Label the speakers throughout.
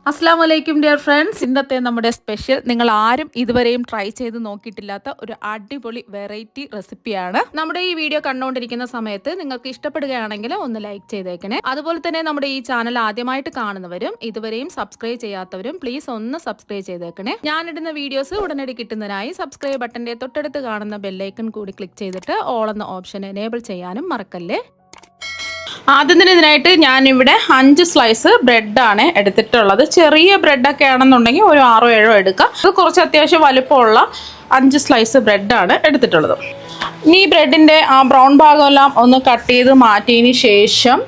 Speaker 1: അസ്സലാമു അലൈക്കും dear friends. ഇന്നത്തെ നമ്മുടെ സ്പെഷ്യൽ നിങ്ങൾ ആരും ഇതുവരെയും ട്രൈ ചെയ്ത് നോക്കിയിട്ടില്ലാത്ത ഒരു അടിപൊളി വെറൈറ്റി റെസിപ്പിയാണ്. നമ്മുടെ ഈ വീഡിയോ കണ്ടുകൊണ്ടിരിക്കുന്ന സമയത്ത് നിങ്ങൾക്ക് ഇഷ്ടപ്പെടുകയാണെങ്കിൽ ഒന്ന് ലൈക്ക് ചെയ്തേക്കണേ. അതുപോലെ തന്നെ നമ്മുടെ ഈ ചാനൽ ആദ്യമായിട്ട് കാണുന്നവരും ഇതുവരെയും സബ്സ്ക്രൈബ് ചെയ്യാത്തവരും പ്ലീസ് ഒന്ന് സബ്സ്ക്രൈബ് ചെയ്തേക്കണേ. ഞാനിടുന്ന വീഡിയോസ് ഉടനടി കിട്ടുന്നതിനായി സബ്സ്ക്രൈബ് ബട്ടന്റെ തൊട്ടടുത്ത് കാണുന്ന ബെല്ലൈക്കൺ കൂടി ക്ലിക്ക് ചെയ്തിട്ട് ഓൾ എന്ന ഓപ്ഷൻ എനേബിൾ ചെയ്യാനും മറക്കല്ലേ. ആദ്യം തന്നെ ഇതിനായിട്ട് ഞാനിവിടെ 5 സ്ലൈസ് ബ്രെഡാണ് എടുത്തിട്ടുള്ളത്. ചെറിയ ബ്രെഡൊക്കെ ആണെന്നുണ്ടെങ്കിൽ ഒരു 6 or 7 എടുക്കാം. അത് കുറച്ച് അത്യാവശ്യം വലുപ്പമുള്ള 5 സ്ലൈസ് ബ്രെഡാണ് എടുത്തിട്ടുള്ളത്. ഇനി ഈ ബ്രെഡിൻ്റെ ആ ബ്രൗൺ ഭാഗമെല്ലാം ഒന്ന് കട്ട് ചെയ്ത് മാറ്റിയതിന് ശേഷം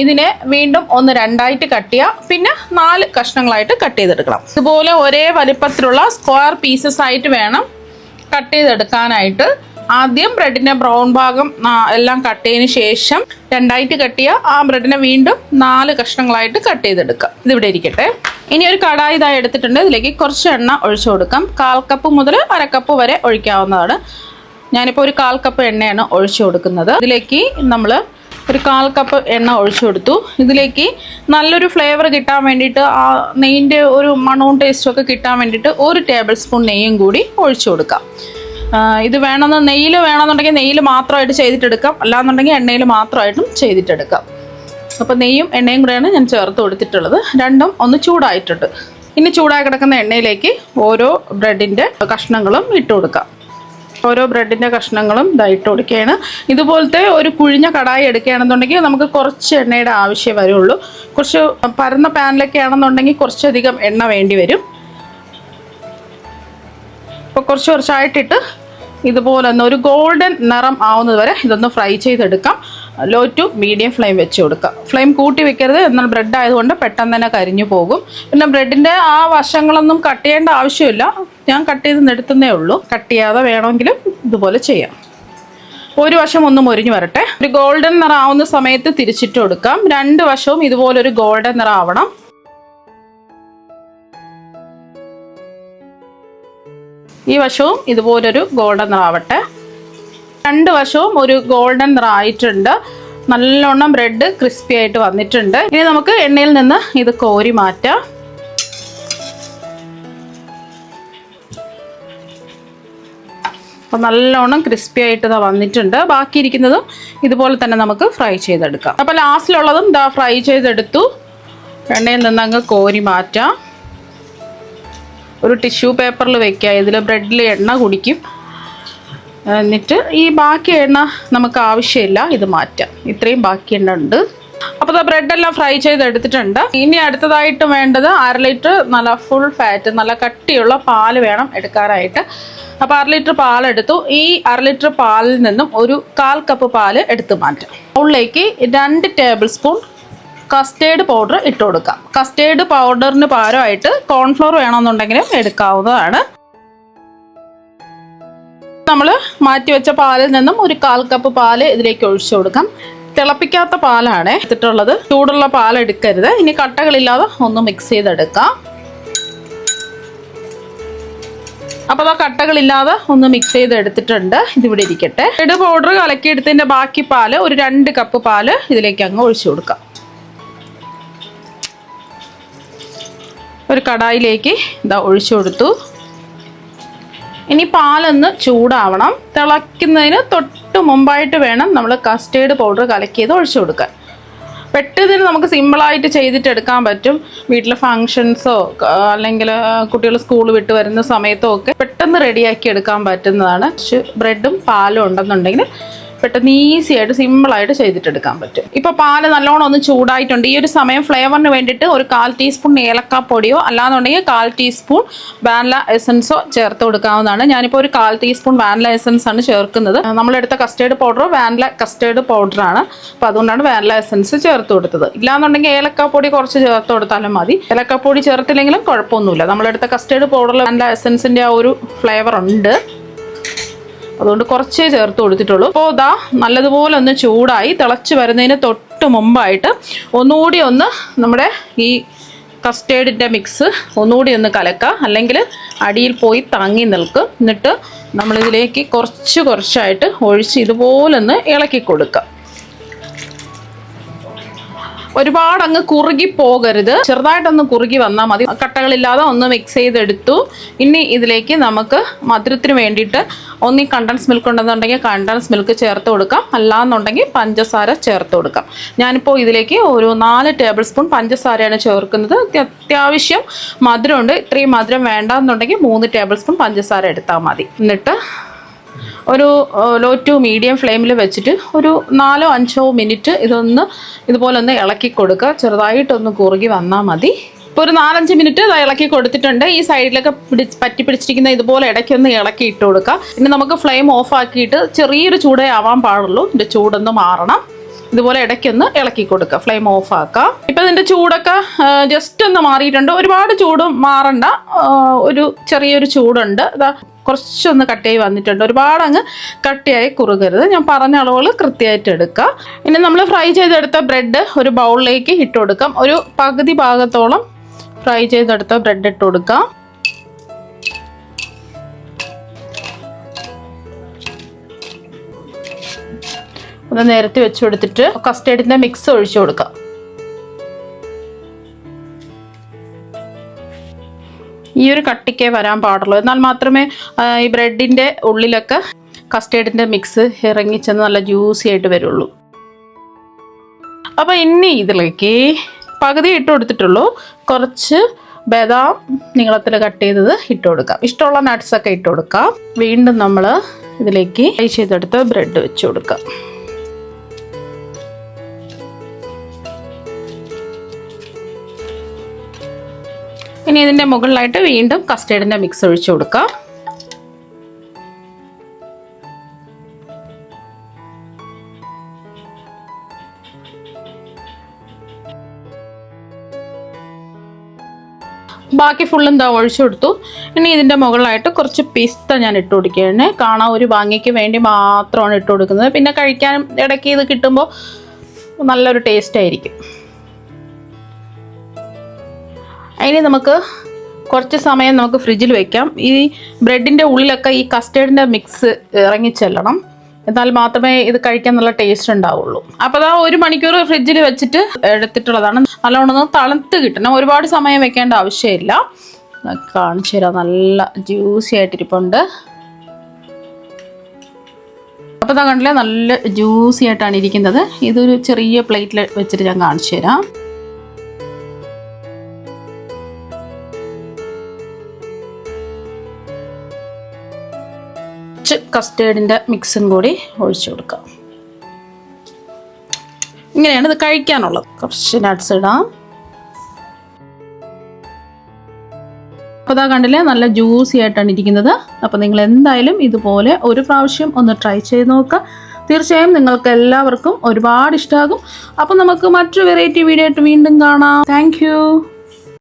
Speaker 1: ഇതിനെ വീണ്ടും ഒന്ന് 2ആയിട്ട് കട്ട് ചെയ്യുക. പിന്നെ 4 കഷ്ണങ്ങളായിട്ട് കട്ട് ചെയ്തെടുക്കണം. ഇതുപോലെ ഒരേ വലിപ്പത്തിലുള്ള സ്ക്വയർ പീസസ് ആയിട്ട് വേണം കട്ട് ചെയ്തെടുക്കാനായിട്ട്. ആദ്യം ബ്രെഡിൻ്റെ ബ്രൗൺ ഭാഗം എല്ലാം കട്ട് ചെയ്തതിന് ശേഷം 2ആയിട്ട് കട്ട് ചെയ്യുക. ആ ബ്രെഡിനെ വീണ്ടും 4 കഷ്ണങ്ങളായിട്ട് കട്ട് ചെയ്തെടുക്കുക. ഇതിവിടെ ഇരിക്കട്ടെ. ഇനി ഒരു കടായി ഇതായി എടുത്തിട്ടുണ്ട്. ഇതിലേക്ക് കുറച്ച് എണ്ണ ഒഴിച്ചു കൊടുക്കാം. 1/4 കപ്പ് മുതൽ 1/2 കപ്പ് വരെ ഒഴിക്കാവുന്നതാണ്. ഞാനിപ്പോൾ ഒരു 1/4 കപ്പ് എണ്ണയാണ് ഒഴിച്ചു കൊടുക്കുന്നത്. ഇതിലേക്ക് നമ്മൾ ഒരു 1/4 കപ്പ് എണ്ണ ഒഴിച്ചു കൊടുത്തു. ഇതിലേക്ക് നല്ലൊരു ഫ്ലേവർ കിട്ടാൻ വേണ്ടിയിട്ട് ആ നെയ്യിൻ്റെ ഒരു മണവും ടേസ്റ്റും ഒക്കെ കിട്ടാൻ വേണ്ടിയിട്ട് 1 ടേബിൾ സ്പൂൺ നെയ്യും കൂടി ഒഴിച്ചു കൊടുക്കാം. ഇത് നെയ്യിൽ വേണമെന്നുണ്ടെങ്കിൽ നെയ്യിൽ മാത്രമായിട്ട് ചെയ്തിട്ടെടുക്കാം, അല്ലാന്നുണ്ടെങ്കിൽ എണ്ണയിൽ മാത്രമായിട്ടും ചെയ്തിട്ടെടുക്കാം. അപ്പോൾ നെയ്യും എണ്ണയും കൂടെയാണ് ഞാൻ ചേർത്ത് കൊടുത്തിട്ടുള്ളത്. രണ്ടും ഒന്ന് ചൂടായിട്ടുണ്ട്. ഇനി ചൂടായി കിടക്കുന്ന എണ്ണയിലേക്ക് ഓരോ ബ്രെഡിൻ്റെ കഷ്ണങ്ങളും ഇട്ട് കൊടുക്കാം. ഓരോ ബ്രെഡിൻ്റെ കഷ്ണങ്ങളും ഇട്ട് കൊടുക്കുകയാണ്. ഇതുപോലത്തെ ഒരു കുഴിഞ്ഞ കടായി എടുക്കുകയാണെന്നുണ്ടെങ്കിൽ നമുക്ക് കുറച്ച് എണ്ണയുടെ ആവശ്യം വരുള്ളൂ. കുറച്ച് പരന്ന പാനിലൊക്കെ ആണെന്നുണ്ടെങ്കിൽ കുറച്ചധികം എണ്ണ വേണ്ടി വരും. അപ്പോൾ കുറച്ചായിട്ടിട്ട് ഇതുപോലെ ഒന്ന് ഒരു ഗോൾഡൻ നിറം ആവുന്നത് വരെ ഇതൊന്ന് ഫ്രൈ ചെയ്തെടുക്കാം. ലോ ടു മീഡിയം ഫ്ലെയിം വെച്ച് കൊടുക്കാം. ഫ്ലെയിം കൂട്ടി വെക്കരുത്, എന്നാൽ ബ്രെഡ് ആയതുകൊണ്ട് പെട്ടെന്ന് തന്നെ കരിഞ്ഞു പോകും. പിന്നെ ബ്രെഡിൻ്റെ ആ വശങ്ങളൊന്നും കട്ട് ചെയ്യേണ്ട ആവശ്യമില്ല. ഞാൻ കട്ട് ചെയ്ത് നിർത്തുന്നേ ഉള്ളൂ. കട്ട് ചെയ്യാതെ വേണമെങ്കിലും ഇതുപോലെ ചെയ്യാം. ഒരു വശം ഒന്ന് മൊരിഞ്ഞ് വരട്ടെ. ഒരു ഗോൾഡൻ നിറം ആവുന്ന സമയത്ത് തിരിച്ചിട്ട് കൊടുക്കാം. 2 വശവും ഇതുപോലൊരു ഗോൾഡൻ നിറം ആവണം. ഈ വശവും ഇതുപോലൊരു ഗോൾഡൻ നിറാവട്ടെ. 2 വശവും ഒരു ഗോൾഡൻ നിറായിട്ടുണ്ട്. നല്ലോണം ബ്രെഡ് ക്രിസ്പി ആയിട്ട് വന്നിട്ടുണ്ട്. ഇനി നമുക്ക് എണ്ണയിൽ നിന്ന് ഇത് കോരി മാറ്റാം. അപ്പോൾ നല്ലോണം ക്രിസ്പി ആയിട്ട് വന്നിട്ടുണ്ട്. ബാക്കിയിരിക്കുന്നതും ഇതുപോലെ തന്നെ നമുക്ക് ഫ്രൈ ചെയ്തെടുക്കാം. അപ്പോൾ ലാസ്റ്റിലുള്ളതും ഫ്രൈ ചെയ്തെടുത്തു. എണ്ണയിൽ നിന്ന് അങ്ങ് കോരി മാറ്റാം. ഒരു ടിഷ്യൂ പേപ്പറിൽ വെക്കുക. ഇതിൽ ബ്രെഡിൽ എണ്ണ കുടിക്കും. എന്നിട്ട് ഈ ബാക്കി എണ്ണ നമുക്ക് ആവശ്യമില്ല, ഇത് മാറ്റാം. ഇത്രയും ബാക്കി എണ്ണ ഉണ്ട്. അപ്പോൾ ബ്രെഡെല്ലാം ഫ്രൈ ചെയ്തെടുത്തിട്ടുണ്ട്. ഇനി അടുത്തതായിട്ട് വേണ്ടത് 1/2 ലിറ്റർ നല്ല ഫുൾ ഫാറ്റ് നല്ല കട്ടിയുള്ള പാല് വേണം എടുക്കാനായിട്ട്. അപ്പോൾ 1/2 ലിറ്റർ പാലെടുത്തു. ഈ 1/2 ലിറ്റർ പാലിൽ നിന്നും ഒരു 1/4 കപ്പ് പാല് എടുത്ത് മാറ്റാം. ബൗളിലേക്ക് 2 ടേബിൾ സ്പൂൺ കസ്റ്റേർഡ് പൗഡർ ഇട്ട് കൊടുക്കാം. കസ്റ്റേർഡ് പൗഡറിന് പകരമായിട്ട് കോൺഫ്ലോർ വേണമെന്നുണ്ടെങ്കിലും എടുക്കാവുന്നതാണ്. നമ്മൾ മാറ്റി വെച്ച പാലിൽ നിന്നും ഒരു 1/4 കപ്പ് പാല് ഇതിലേക്ക് ഒഴിച്ചു കൊടുക്കാം. തിളപ്പിക്കാത്ത പാലാണ് എടുത്തിട്ടുള്ളത്. ചൂടുള്ള പാൽ എടുക്കരുത്. ഇനി കട്ടകളില്ലാതെ ഒന്ന് മിക്സ് ചെയ്തെടുക്കാം. അപ്പോൾ കട്ടകളില്ലാതെ ഒന്ന് മിക്സ് ചെയ്തെടുത്തിട്ടുണ്ട്. ഇതിവിടെ ഇരിക്കട്ടെ. കസ്റ്റേർഡ് പൗഡർ കലക്കിയെടുത്തതിൻ്റെ ബാക്കി പാല് ഒരു 2 കപ്പ് പാല് ഇതിലേക്ക് അങ്ങ് ഒഴിച്ചു കൊടുക്കാം. ഒരു കടായിലേക്ക് ഒഴിച്ചു കൊടുത്തു. ഇനി പാലൊന്ന് ചൂടാവണം. തിളയ്ക്കുന്നതിന് തൊട്ട് മുമ്പായിട്ട് വേണം നമ്മൾ കസ്റ്റേർഡ് പൗഡർ കലക്കിയത് ഒഴിച്ചു കൊടുക്കാൻ. പെട്ടെന്ന് നമുക്ക് സിമ്പിളായിട്ട് ചെയ്തിട്ടെടുക്കാൻ പറ്റും. വീട്ടിലെ ഫങ്ഷൻസോ അല്ലെങ്കിൽ കുട്ടികൾ സ്കൂൾ വിട്ട് വരുന്ന സമയത്തോ ഒക്കെ പെട്ടെന്ന് റെഡിയാക്കി എടുക്കാൻ പറ്റുന്നതാണ്. ബ്രെഡും പാലും ഉണ്ടെന്നുണ്ടെങ്കിൽ പെട്ടെന്ന് ഈസി ആയിട്ട് സിമ്പിളായിട്ട് ചെയ്തിട്ടെടുക്കാൻ പറ്റും. ഇപ്പോൾ പാല് നല്ലോണം ഒന്ന് ചൂടായിട്ടുണ്ട്. ഈ ഒരു സമയം ഫ്ലേവറിന് വേണ്ടിയിട്ട് ഒരു 1/4 ടീസ്പൂൺ ഏലക്കാപ്പൊടിയോ അല്ലാന്നുണ്ടെങ്കിൽ 1/4 ടീസ്പൂൺ വാനില എസൻസോ ചേർത്ത് കൊടുക്കാവുന്നതാണ്. ഞാനിപ്പോൾ ഒരു 1/4 ടീസ്പൂൺ വാനില എസൻസ് ആണ് ചേർക്കുന്നത്. നമ്മളെടുത്ത കസ്റ്റേർഡ് പൗഡർ വാനില കസ്റ്റേർഡ് പൗഡറാണ്. അപ്പോൾ അതുകൊണ്ടാണ് വാനില എസൻസ് ചേർത്ത് കൊടുത്തത്. ഇല്ലാന്നുണ്ടെങ്കിൽ ഏലക്കാപ്പൊടി കുറച്ച് ചേർത്ത് കൊടുത്താലും മതി. ഏലക്കാപ്പൊടി ചേർത്തില്ലെങ്കിലും കുഴപ്പമൊന്നുമില്ല. നമ്മളെടുത്ത കസ്റ്റേർഡ് പൗഡറിൽ വാനില എസൻസിൻ്റെ ആ ഒരു ഫ്ലേവർ ഉണ്ട്. അതുകൊണ്ട് കുറച്ചേ ചേർത്ത് കൊടുത്തിട്ടുള്ളൂ. അപ്പോൾ നല്ലതുപോലെ ഒന്ന് ചൂടായി തിളച്ച് വരുന്നതിന് തൊട്ട് മുമ്പായിട്ട് ഒന്നുകൂടി ഒന്ന് നമ്മുടെ ഈ കസ്റ്റേർഡിൻ്റെ മിക്സ് ഒന്നുകൂടി ഒന്ന് കലക്കുക. അല്ലെങ്കിൽ അടിയിൽ പോയി തങ്ങി നിൽക്കും. എന്നിട്ട് നമ്മളിതിലേക്ക് കുറച്ചായിട്ട് ഒഴിച്ച് ഇതുപോലൊന്ന് ഇളക്കി കൊടുക്കുക. ഒരുപാട് അങ്ങ് കുറുകി പോകരുത്, ചെറുതായിട്ടൊന്ന് കുറുകി വന്നാൽ മതി. കട്ടകളില്ലാതെ ഒന്ന് മിക്സ് ചെയ്തെടുത്തു. ഇനി ഇതിലേക്ക് നമുക്ക് മധുരത്തിന് വേണ്ടിയിട്ട് ഒന്നീ കണ്ടൻസ് മിൽക്ക് ഉണ്ടെന്നുണ്ടെങ്കിൽ കണ്ടൻസ് മിൽക്ക് ചേർത്ത് കൊടുക്കാം, അല്ലാന്നുണ്ടെങ്കിൽ പഞ്ചസാര ചേർത്ത് കൊടുക്കാം. ഞാനിപ്പോൾ ഇതിലേക്ക് ഒരു 4 ടേബിൾ സ്പൂൺ പഞ്ചസാരയാണ് ചേർക്കുന്നത്. അത്യാവശ്യം മധുരമുണ്ട്. ഇത്രയും മധുരം വേണ്ടെന്നുണ്ടെങ്കിൽ 3 ടേബിൾ സ്പൂൺ പഞ്ചസാര എടുത്താൽ മതി. എന്നിട്ട് ഒരു ലോ ടു മീഡിയം ഫ്ലെയിമിൽ വെച്ചിട്ട് ഒരു 4-5 മിനിറ്റ് ഇതുപോലെ ഒന്ന് ഇളക്കി കൊടുക്കുക. ചെറുതായിട്ടൊന്ന് കുറുകി വന്നാൽ മതി. ഇപ്പോൾ ഒരു 4-5 മിനിറ്റ് ഇളക്കി കൊടുത്തിട്ടുണ്ട്. ഈ സൈഡിലൊക്കെ പറ്റി പിടിച്ചിരിക്കുന്ന ഇതുപോലെ ഇടയ്ക്കൊന്ന് ഇളക്കി ഇട്ട് കൊടുക്കുക. ഇനി നമുക്ക് ഫ്ലെയിം ഓഫ് ആക്കിയിട്ട് ചെറിയൊരു ചൂടേ ആവാൻ പാടുള്ളൂ, ഇതിൻ്റെ ചൂടൊന്ന് മാറണം. ഇതുപോലെ ഇടയ്ക്കൊന്ന് ഇളക്കി കൊടുക്കുക, ഫ്ലെയിം ഓഫ് ആക്കുക. ഇപ്പം ഇതിൻ്റെ ചൂടൊക്കെ ജസ്റ്റ് ഒന്ന് മാറിയിട്ടുണ്ട്. ഒരുപാട് ചൂട് മാറണ്ട, ഒരു ചെറിയൊരു ചൂടുണ്ട്. ഇതാ കുറച്ചൊന്ന് കട്ടിയായി വന്നിട്ടുണ്ട്. ഒരുപാട് അങ്ങ് കട്ടിയായി കുറുകരുത്. ഞാൻ പറഞ്ഞ അളവുകൾ കൃത്യമായിട്ട് എടുക്കുക. ഇനി നമ്മൾ ഫ്രൈ ചെയ്തെടുത്ത ബ്രെഡ് ഒരു ബൗളിലേക്ക് ഇട്ട് കൊടുക്കാം. ഒരു പകുതി ഭാഗത്തോളം ഫ്രൈ ചെയ്തെടുത്ത ബ്രെഡ് ഇട്ട് കൊടുക്കാം. ഒന്ന് നേരത്തെ വെച്ച് കൊടുത്തിട്ട് കസ്റ്റേർഡിൻ്റെ മിക്സ് ഒഴിച്ചു കൊടുക്കാം. ഈ ഒരു കട്ടിക്കേ വരാൻ പാടുള്ളൂ, എന്നാൽ മാത്രമേ ഈ ബ്രെഡിൻ്റെ ഉള്ളിലൊക്കെ കസ്റ്റേർഡിൻ്റെ മിക്സ് ഇറങ്ങിച്ചെന്ന് നല്ല ജ്യൂസി ആയിട്ട് വരുള്ളൂ. അപ്പോൾ ഇനി ഇതിലേക്ക് പകുതി ഇട്ട് കൊടുത്തിട്ടുള്ളൂ. കുറച്ച് ബദാം നീളത്തിൽ കട്ട് ചെയ്തത് ഇട്ട് കൊടുക്കാം. ഇഷ്ടമുള്ള നട്ട്സൊക്കെ ഇട്ട് കൊടുക്കാം. വീണ്ടും നമ്മൾ ഇതിലേക്ക് ഫ്രൈ ചെയ്തെടുത്ത് ബ്രെഡ് വെച്ച് കൊടുക്കാം. ഇനി ഇതിൻ്റെ മുകളിലായിട്ട് വീണ്ടും കസ്റ്റേർഡിൻ്റെ മിക്സ് ഒഴിച്ചു കൊടുക്കാം. ബാക്കി ഫുള്ളും എന്താ ഒഴിച്ചു കൊടുത്തു. ഇനി ഇതിൻ്റെ മുകളിലായിട്ട് കുറച്ച് പിസ്ത ഞാൻ ഇട്ട് കൊടുക്കുകയാണ്. കാണാൻ ഒരു ഭംഗിക്ക് വേണ്ടി മാത്രമാണ് ഇട്ട് കൊടുക്കുന്നത്. പിന്നെ കഴിക്കാനും ഇടയ്ക്ക് ഇത് കിട്ടുമ്പോൾ നല്ലൊരു ടേസ്റ്റ് ആയിരിക്കും. അതിന് നമുക്ക് കുറച്ച് സമയം നമുക്ക് ഫ്രിഡ്ജിൽ വെക്കാം. ഈ ബ്രെഡിൻ്റെ ഉള്ളിലൊക്കെ ഈ കസ്റ്റേർഡിൻ്റെ മിക്സ് ഇറങ്ങിച്ചെല്ലണം, എന്നാൽ മാത്രമേ ഇത് കഴിക്കാൻ നല്ല ടേസ്റ്റ് ഉണ്ടാവുള്ളൂ. അപ്പോൾ അതാ 1 മണിക്കൂർ ഫ്രിഡ്ജിൽ വെച്ചിട്ട് എടുത്തിട്ടുള്ളതാണ്. നല്ലോണം തണുത്ത് കിട്ടണം, ഒരുപാട് സമയം വെക്കേണ്ട ആവശ്യമില്ല. കാണിച്ചു തരാം, നല്ല ജ്യൂസി ആയിട്ടിരിപ്പുണ്ട്. അപ്പോൾ അതാ കണ്ടില്ലേ, നല്ല ജ്യൂസി ആയിട്ടാണ് ഇരിക്കുന്നത്. ഇതൊരു ചെറിയ പ്ലേറ്റിൽ വെച്ചിട്ട് ഞാൻ കാണിച്ചു തരാം. കസ്റ്റേർഡിൻ്റെ മിക്സും കൂടി ഒഴിച്ചു കൊടുക്കാം. ഇങ്ങനെയാണ് ഇത് കഴിക്കാനുള്ളത്. കുറച്ച് നട്ട്സ് ഇടാം. അപ്പോൾ അതാ കണ്ടില്ലേ, നല്ല ജ്യൂസി ആയിട്ടാണ് ഇരിക്കുന്നത്. അപ്പോൾ നിങ്ങൾ എന്തായാലും ഇതുപോലെ ഒരു പ്രാവശ്യം ഒന്ന് ട്രൈ ചെയ്ത് നോക്കുക. തീർച്ചയായും നിങ്ങൾക്ക് എല്ലാവർക്കും ഒരുപാട് ഇഷ്ടമാകും. അപ്പോൾ നമുക്ക് മറ്റൊരു വെറൈറ്റി വീഡിയോ ആയിട്ട് വീണ്ടും കാണാം. താങ്ക്